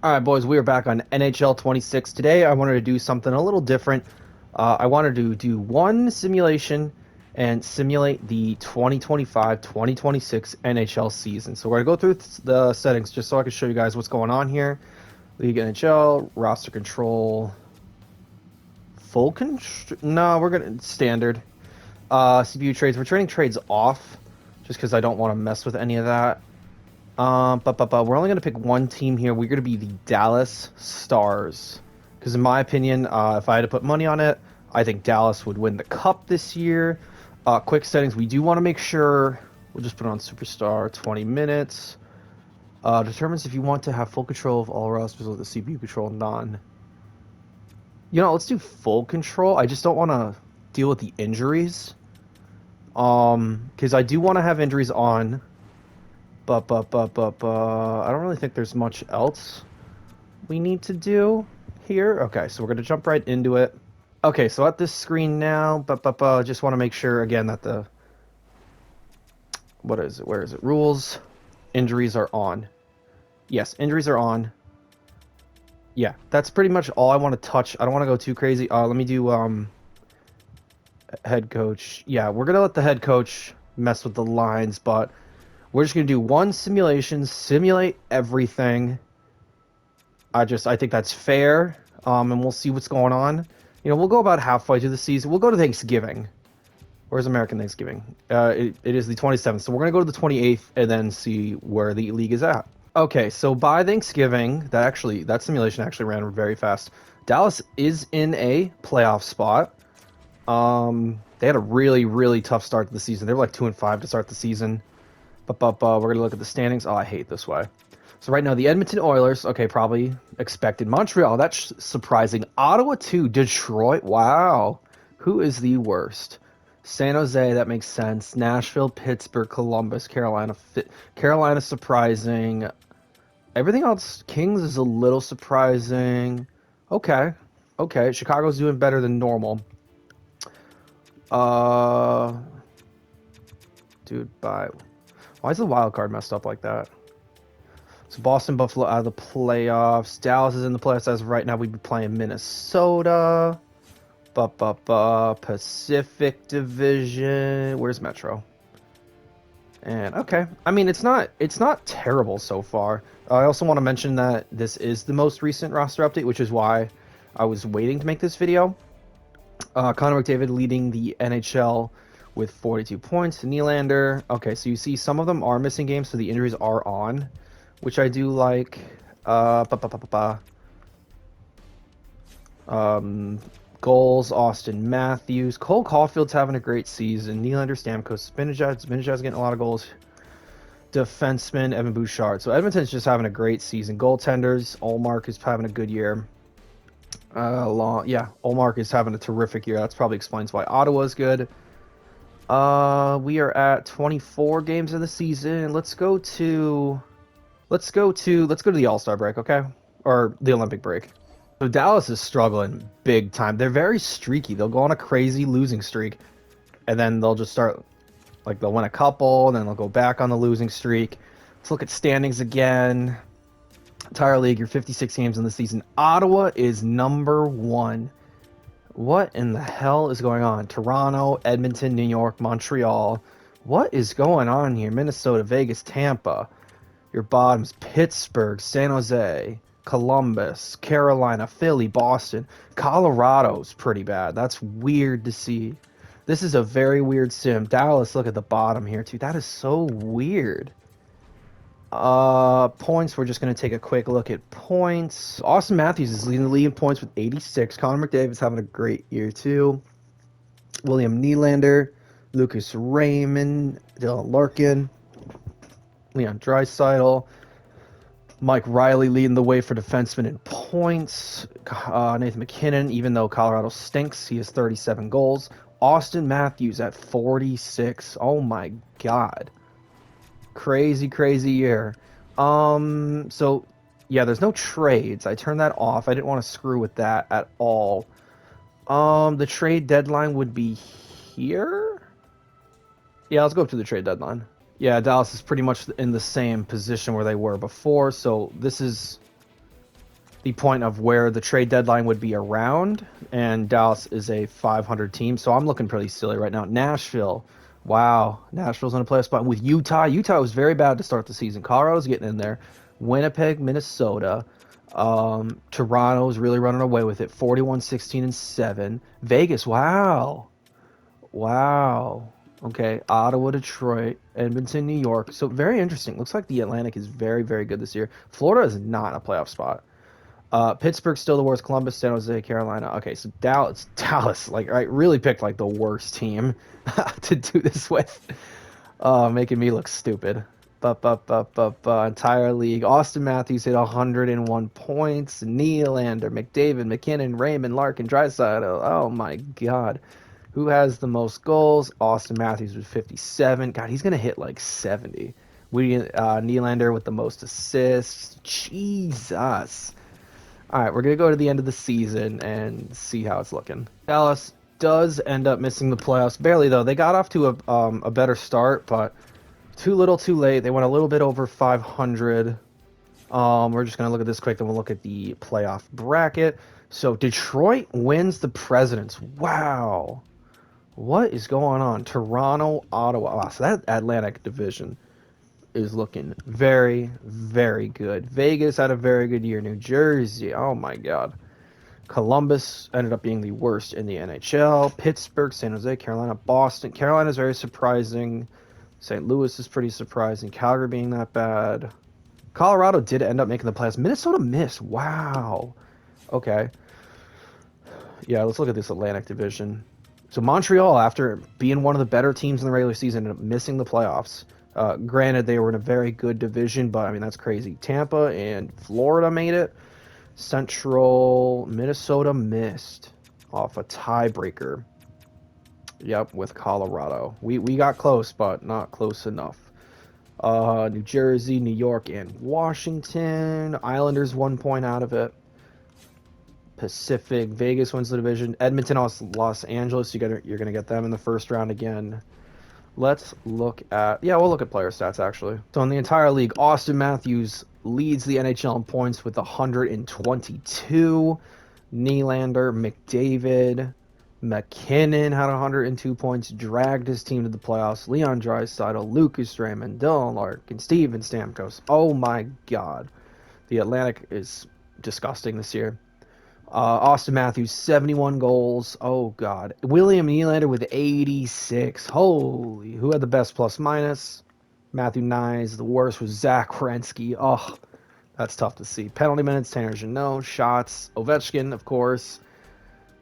All right, boys, we are back on NHL 26. Today, I wanted to do something a little different. I wanted to do one simulation and simulate the 2025-2026 NHL season. So we're going to go through the settings just so I can show you guys what's going on here. League NHL, roster control, full control. No, we're going to standard. CPU trades. We're turning trades off just because I don't want to mess with any of that. But we're only going to pick one team here. We're going to be the Dallas Stars. Because in my opinion, if I had to put money on it, I think Dallas would win the cup this year. Quick settings. We do want to make sure, we'll just put on Superstar, 20 minutes. Determines if you want to have full control of all rosters with the CPU control none. Let's do full control. I just don't want to deal with the injuries. Because I do want to have injuries on. But, I don't really think there's much else we need to do here. Okay, so we're going to jump right into it. Okay, so at this screen now, just want to make sure, again, that the... What is it? Where is it? Rules. Injuries are on. Yes, injuries are on. Yeah, that's pretty much all I want to touch. I don't want to go too crazy. Let me do, head coach. Yeah, we're going to let the head coach mess with the lines, but... We're just going to do one simulation, simulate everything. I think that's fair, and we'll see what's going on. We'll go about halfway through the season. We'll go to Thanksgiving. Where's American Thanksgiving? It is the 27th, so we're going to go to the 28th and then see where the league is at. Okay, so by Thanksgiving, that simulation actually ran very fast. Dallas is in a playoff spot. They had a really, really tough start to the season. They were like 2-5 to start the season. We're going to look at the standings. Oh, I hate this way. So right now, the Edmonton Oilers, okay, probably expected. Montreal, that's surprising. Ottawa 2, Detroit, wow. Who is the worst? San Jose, that makes sense. Nashville, Pittsburgh, Columbus, Carolina. Carolina surprising. Everything else, Kings is a little surprising. Okay. Chicago's doing better than normal. Dude, bye. Why is the wild card messed up like that? So Boston, Buffalo out of the playoffs. Dallas is in the playoffs as of right now. We'd be playing Minnesota. Pacific Division. Where's Metro? And okay, I mean it's not terrible so far. I also want to mention that this is the most recent roster update, which is why I was waiting to make this video. Connor McDavid leading the NHL with 42 points. Nylander. Okay, so you see some of them are missing games, so the injuries are on, which I do like. Goals, Austin Matthews. Cole Caulfield's having a great season. Nylander, Stamkos, Spinach's getting a lot of goals. Defenseman, Evan Bouchard. So Edmonton's just having a great season. Goaltenders, Ullmark is having a good year. Ullmark is having a terrific year. That's probably explains why Ottawa's good. We are at 24 games of the season. Let's go to the All-Star break, okay? Or the Olympic break. So Dallas is struggling big time. They're very streaky. They'll go on a crazy losing streak, and then they'll just start, like, they'll win a couple, and then they'll go back on the losing streak. Let's look at standings again. Entire league, you're 56 games in the season. Ottawa is number 1. What in the hell is going on? Toronto, Edmonton, New York, Montreal. What is going on here? Minnesota, Vegas, Tampa. Your bottoms, Pittsburgh, San Jose, Columbus, Carolina, Philly, Boston. Colorado's pretty bad. That's weird to see. This is a very weird sim. Dallas, look at the bottom here, too. That is so weird. Points, we're just going to take a quick look at points. Austin Matthews is leading the league in points with 86. Connor McDavid's having a great year, too. William Nylander, Lucas Raymond, Dylan Larkin, Leon Draisaitl, Mike Riley leading the way for defensemen in points. Nathan McKinnon, even though Colorado stinks, he has 37 goals. Austin Matthews at 46. Oh, my God. Crazy year. So yeah, there's no trades. I turned that off. I didn't want to screw with that at all. The trade deadline would be here. Yeah, let's go up to the trade deadline. Yeah, Dallas is pretty much in the same position where they were before, so this is the point of where the trade deadline would be around, and Dallas is a 500 team, so I'm looking pretty silly right now. Nashville, wow, Nashville's in a playoff spot with Utah. Utah was very bad to start the season. Colorado's getting in there. Winnipeg, Minnesota. Toronto's really running away with it, 41, 16, and 7. Vegas, wow. Wow. Okay, Ottawa, Detroit, Edmonton, New York. So very interesting. Looks like the Atlantic is very, very good this year. Florida is not a playoff spot. Pittsburgh's still the worst. Columbus, San Jose, Carolina. Okay, so Dallas, like, right, really picked like the worst team to do this with, making me look stupid. Entire league. Austin Matthews hit 101 points. Nylander, McDavid, McKinnon, Raymond, Larkin, Draisaitl. Oh my God. Who has the most goals? Austin Matthews with 57. God, he's gonna hit like 70. Nylander with the most assists. Jesus. All right, we're going to go to the end of the season and see how it's looking. Dallas does end up missing the playoffs. Barely, though. They got off to a better start, but too little, too late. They went a little bit over 500. We're just going to look at this quick, then we'll look at the playoff bracket. So Detroit wins the Presidents. Wow. What is going on? Toronto, Ottawa. Oh, so that Atlantic division is looking very, very good. Vegas had a very good year. New Jersey, oh my God. Columbus ended up being the worst in the NHL. Pittsburgh, San Jose, Carolina, Boston. Carolina is very surprising. St. Louis is pretty surprising. Calgary being that bad. Colorado did end up making the playoffs. Minnesota missed. Wow. Okay. Yeah, let's look at this Atlantic division. So Montreal, after being one of the better teams in the regular season, ended up missing the playoffs. Granted, they were in a very good division, but I mean, that's crazy. Tampa and Florida made it. Central Minnesota missed off a tiebreaker. Yep, with Colorado. We got close, but not close enough. New Jersey, New York, and Washington. Islanders 1 point out of it. Pacific, Vegas wins the division. Edmonton, Los Angeles. You're gonna get them in the first round again. Let's look at, we'll look at player stats, actually. So in the entire league, Austin Matthews leads the NHL in points with 122. Nylander, McDavid, McKinnon had 102 points, dragged his team to the playoffs. Leon Draisaitl, Lucas Raymond, Dylan Larkin, Steven Stamkos. Oh my God. The Atlantic is disgusting this year. Austin Matthews, 71 goals. Oh, God. William Nylander with 86. Holy. Who had the best plus minus? Matthew Nyes. The worst was Zach Werenski. Oh, that's tough to see. Penalty minutes, Tanner Jeannot. Shots, Ovechkin, of course.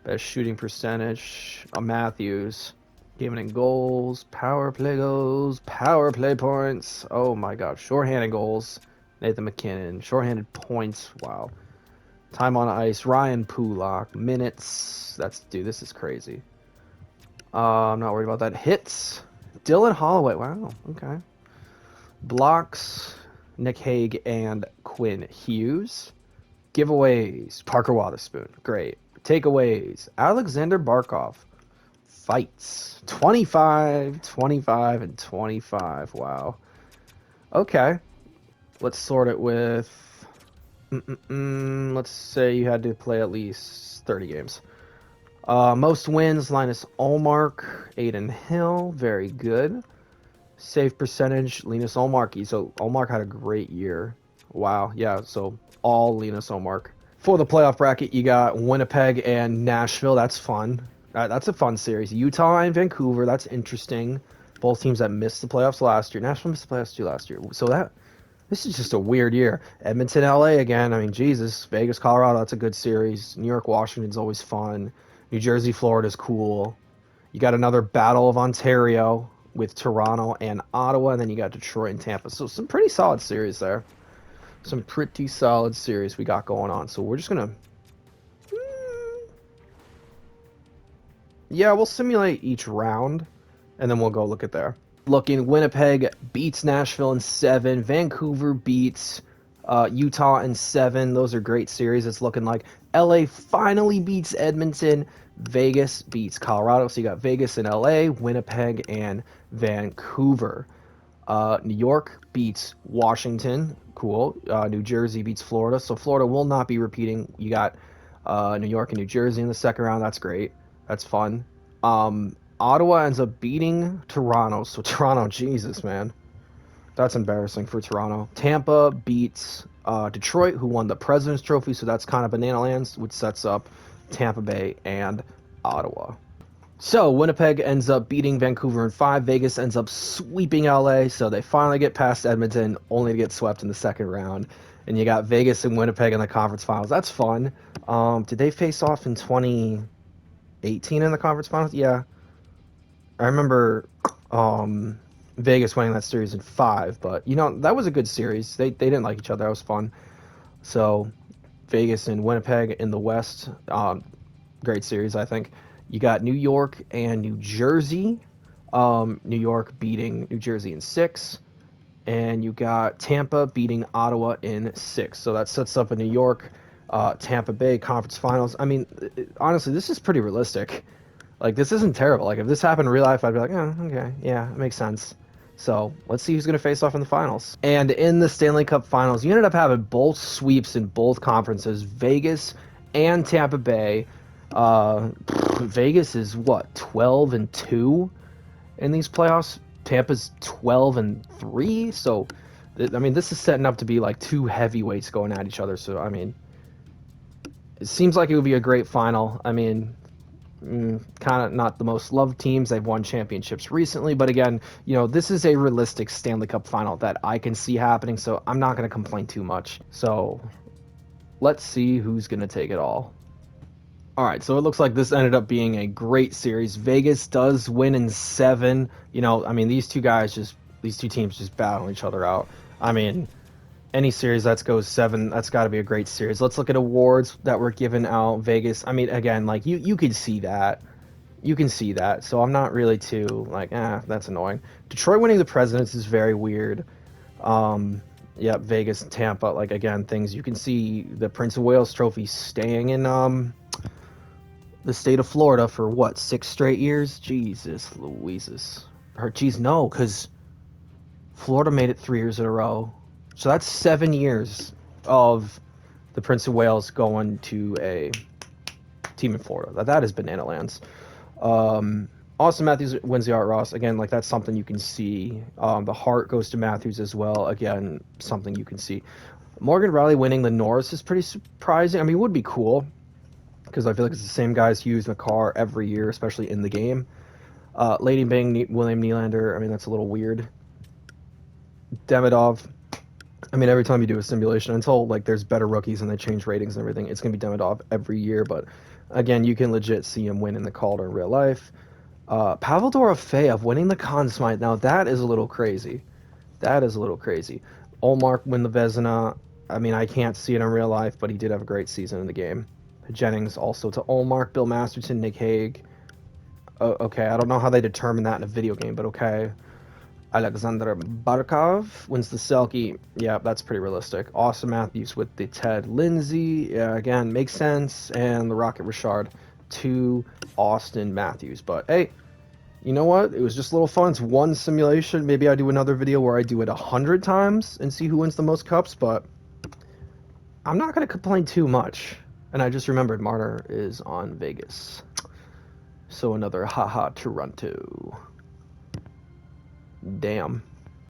Best shooting percentage, Matthews. Giving in goals, power play goals, power play points. Oh, my God. Shorthanded goals, Nathan McKinnon. Shorthanded points. Wow. Time on ice, Ryan Pulak. Minutes. This is crazy. I'm not worried about that. Hits, Dylan Holloway. Wow, okay. Blocks, Nick Hague and Quinn Hughes. Giveaways, Parker Wotherspoon. Great. Takeaways, Alexander Barkov. Fights, 25, 25, and 25. Wow. Okay. Let's sort it with... Let's say you had to play at least 30 games. Most wins, Linus Ullmark, Aiden Hill, very good. Save percentage, Linus Ullmark. So Ullmark had a great year. Wow, yeah, so all Linus Ullmark. For the playoff bracket, you got Winnipeg and Nashville. That's fun. That's a fun series. Utah and Vancouver, that's interesting. Both teams that missed the playoffs last year. Nashville missed the playoffs too last year. So this is just a weird year. Edmonton, LA again. I mean, Jesus. Vegas, Colorado, that's a good series. New York, Washington's always fun. New Jersey, Florida's cool. You got another Battle of Ontario with Toronto and Ottawa, and then you got Detroit and Tampa. So some pretty solid series there. Some pretty solid series we got going on. So we're just going to... Yeah, we'll simulate each round, and then we'll go look at there. Looking, Winnipeg beats Nashville in 7. Vancouver beats Utah in 7. Those are great series. It's looking like LA finally beats Edmonton. Vegas beats Colorado. So you got Vegas and LA, Winnipeg and Vancouver. New York beats Washington. Cool. New Jersey beats Florida, so Florida will not be repeating. You got New York and New Jersey in the second round. That's great. That's fun. Ottawa ends up beating Toronto. So Toronto, Jesus, man. That's embarrassing for Toronto. Tampa beats Detroit, who won the President's Trophy, so that's kind of banana lands, which sets up Tampa Bay and Ottawa. So Winnipeg ends up beating Vancouver in 5. Vegas ends up sweeping LA, so they finally get past Edmonton, only to get swept in the second round. And you got Vegas and Winnipeg in the conference finals. That's fun. Did they face off in 2018 in the conference finals? Yeah. I remember Vegas winning that series in 5, but that was a good series. They didn't like each other. That was fun. So Vegas and Winnipeg in the West, great series, I think. You got New York and New Jersey. New York beating New Jersey in 6, and you got Tampa beating Ottawa in 6. So that sets up a New York, Tampa Bay conference finals. I mean, honestly, this is pretty realistic. Like, this isn't terrible. Like, if this happened in real life, I'd be like, oh, okay, yeah, it makes sense. So let's see who's going to face off in the finals. And in the Stanley Cup Finals, you ended up having both sweeps in both conferences, Vegas and Tampa Bay. Vegas is what, 12-2 in these playoffs. Tampa's 12-3. So, I mean, this is setting up to be like two heavyweights going at each other. So, I mean, it seems like it would be a great final. I mean, kind of not the most loved teams. They've won championships recently, but again, this is a realistic Stanley Cup final that I can see happening, so I'm not going to complain too much. So let's see who's going to take it all. All right, so it looks like this ended up being a great series. Vegas does win in 7. I mean, these two teams just battle each other out. I mean, any series that goes 7, that's got to be a great series. Let's look at awards that were given out. Vegas, I mean, again, like, you could see that. You can see that. So I'm not really too, like, that's annoying. Detroit winning the Presidents is very weird. Yeah, Vegas, Tampa, like, again, things you can see. The Prince of Wales Trophy staying in the state of Florida for, what, 6 straight years? Jesus Louises. Or, geez, no, because Florida made it 3 years in a row. So that's 7 years of the Prince of Wales going to a team in Florida. That is banana lands. Austin Matthews wins the Art Ross. Again, like, that's something you can see. The Hart goes to Matthews as well. Again, something you can see. Morgan Riley winning the Norris is pretty surprising. I mean, it would be cool because I feel like it's the same guys Hughes, McCarr every year, especially in the game. Lady Bing, William Nylander. I mean, that's a little weird. Demidov. I mean, every time you do a simulation, until, like, there's better rookies and they change ratings and everything, it's going to be Demidov every year. But, again, you can legit see him win in the Calder in real life. Pavel Dorofeyev winning the Conn Smythe. Now, that is a little crazy. That is a little crazy. Olmark win the Vezina. I mean, I can't see it in real life, but he did have a great season in the game. Jennings also to Olmark. Bill Masterton, Nick Hague. Okay, I don't know how they determine that in a video game, but okay. Alexander Barkov wins the Selke. Yeah, that's pretty realistic. Austin Matthews with the Ted Lindsay. Yeah, again, makes sense. And the Rocket Richard to Austin Matthews. But, hey, you know what? It was just a little fun. It's one simulation. Maybe I do another video where I do it 100 times and see who wins the most cups. But I'm not going to complain too much. And I just remembered Marner is on Vegas. So another haha Toronto. Damn.